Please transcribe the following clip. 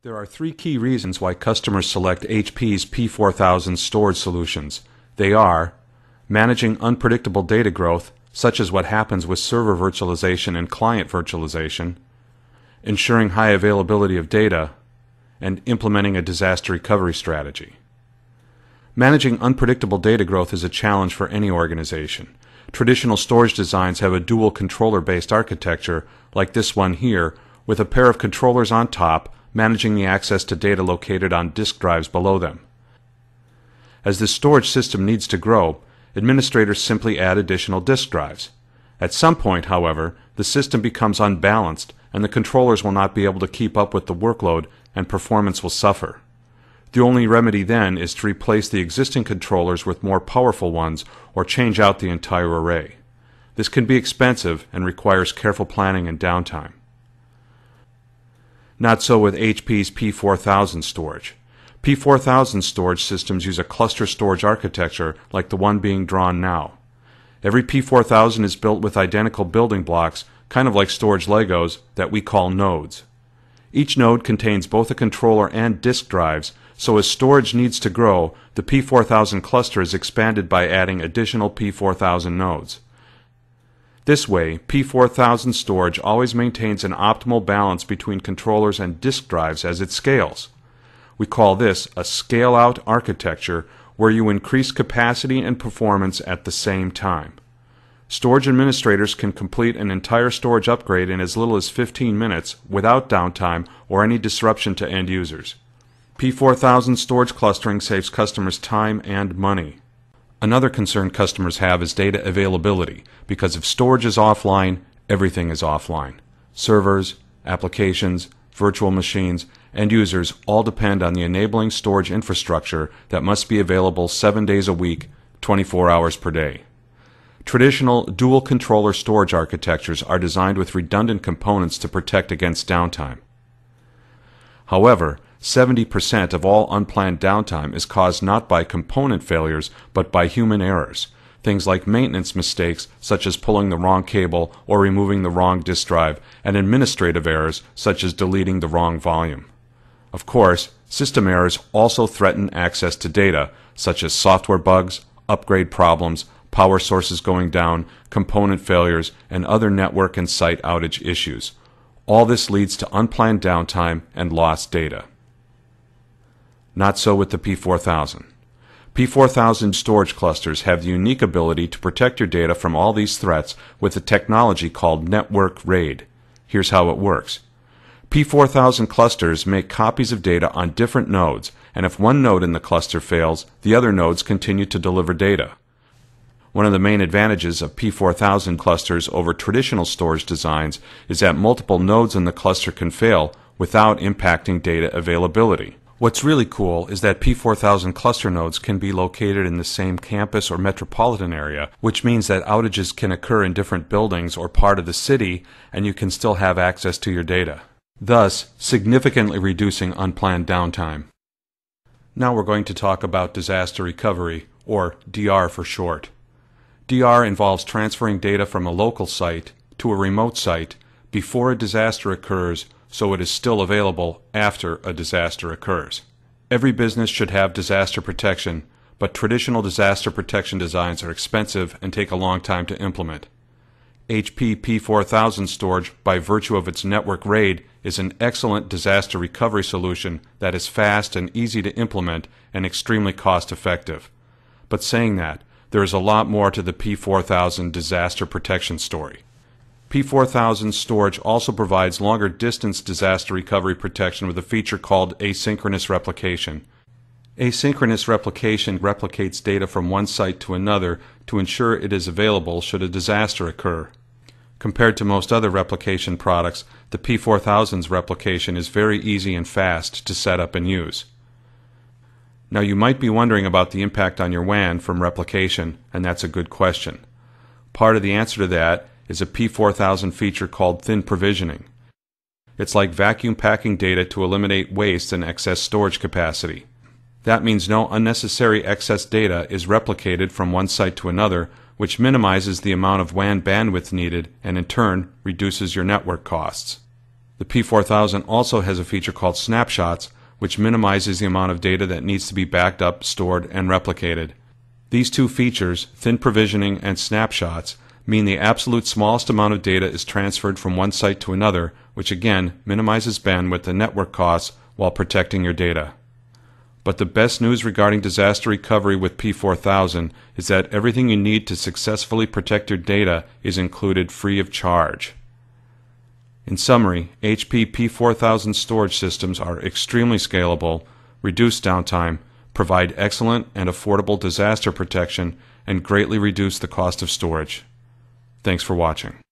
There are three key reasons why customers select HP's P4000 storage solutions. They are managing unpredictable data growth, such as what happens with server virtualization and client virtualization, ensuring high availability of data, and implementing a disaster recovery strategy. Managing unpredictable data growth is a challenge for any organization. Traditional storage designs have a dual controller-based architecture, like this one here, with a pair of controllers on top, managing the access to data located on disk drives below them. As the storage system needs to grow, administrators simply add additional disk drives. At some point, however, the system becomes unbalanced and the controllers will not be able to keep up with the workload and performance will suffer. The only remedy then is to replace the existing controllers with more powerful ones or change out the entire array. This can be expensive and requires careful planning and downtime. Not so with HP's P4000 storage. P4000 storage systems use a cluster storage architecture like the one being drawn now. Every P4000 is built with identical building blocks, kind of like storage Legos, that we call nodes. Each node contains both a controller and disk drives, so as storage needs to grow, the P4000 cluster is expanded by adding additional P4000 nodes. This way, P4000 storage always maintains an optimal balance between controllers and disk drives as it scales. We call this a scale-out architecture where you increase capacity and performance at the same time. Storage administrators can complete an entire storage upgrade in as little as 15 minutes without downtime or any disruption to end users. P4000 storage clustering saves customers time and money. Another concern customers have is data availability, because if storage is offline, everything is offline. Servers, applications, virtual machines, and users all depend on the enabling storage infrastructure that must be available 7 days a week, 24 hours per day. Traditional dual controller storage architectures are designed with redundant components to protect against downtime. However, 70% of all unplanned downtime is caused not by component failures but by human errors. Things like maintenance mistakes such as pulling the wrong cable or removing the wrong disk drive, and administrative errors such as deleting the wrong volume. Of course, system errors also threaten access to data, such as software bugs, upgrade problems, power sources going down, component failures, and other network and site outage issues. All this leads to unplanned downtime and lost data. Not so with the P4000. P4000 storage clusters have the unique ability to protect your data from all these threats with a technology called network RAID. Here's how it works. P4000 clusters make copies of data on different nodes, and if one node in the cluster fails, the other nodes continue to deliver data. One of the main advantages of P4000 clusters over traditional storage designs is that multiple nodes in the cluster can fail without impacting data availability. What's really cool is that P4000 cluster nodes can be located in the same campus or metropolitan area, which means that outages can occur in different buildings or part of the city, and you can still have access to your data, thus significantly reducing unplanned downtime. Now we're going to talk about disaster recovery, or DR for short. DR involves transferring data from a local site to a remote site before a disaster occurs, so it is still available after a disaster occurs. Every business should have disaster protection, but traditional disaster protection designs are expensive and take a long time to implement. HP P4000 storage, by virtue of its network RAID, is an excellent disaster recovery solution that is fast and easy to implement and extremely cost-effective. But saying that, there is a lot more to the P4000 disaster protection story. P4000 storage also provides longer distance disaster recovery protection with a feature called asynchronous replication. Asynchronous replication replicates data from one site to another to ensure it is available should a disaster occur. Compared to most other replication products, the P4000's replication is very easy and fast to set up and use. Now you might be wondering about the impact on your WAN from replication, and that's a good question. Part of the answer to that is a P4000 feature called thin provisioning. It's like vacuum packing data to eliminate waste and excess storage capacity. That means no unnecessary excess data is replicated from one site to another, which minimizes the amount of WAN bandwidth needed and in turn reduces your network costs. The The P4000 also has a feature called snapshots, which minimizes the amount of data that needs to be backed up, stored, and replicated. These two features, thin provisioning and snapshots, mean the absolute smallest amount of data is transferred from one site to another, which again minimizes bandwidth and network costs while protecting your data. But the best news regarding disaster recovery with P4000 is that everything you need to successfully protect your data is included free of charge. In summary, HP P4000 storage systems are extremely scalable, reduce downtime, provide excellent and affordable disaster protection, and greatly reduce the cost of storage. Thanks for watching.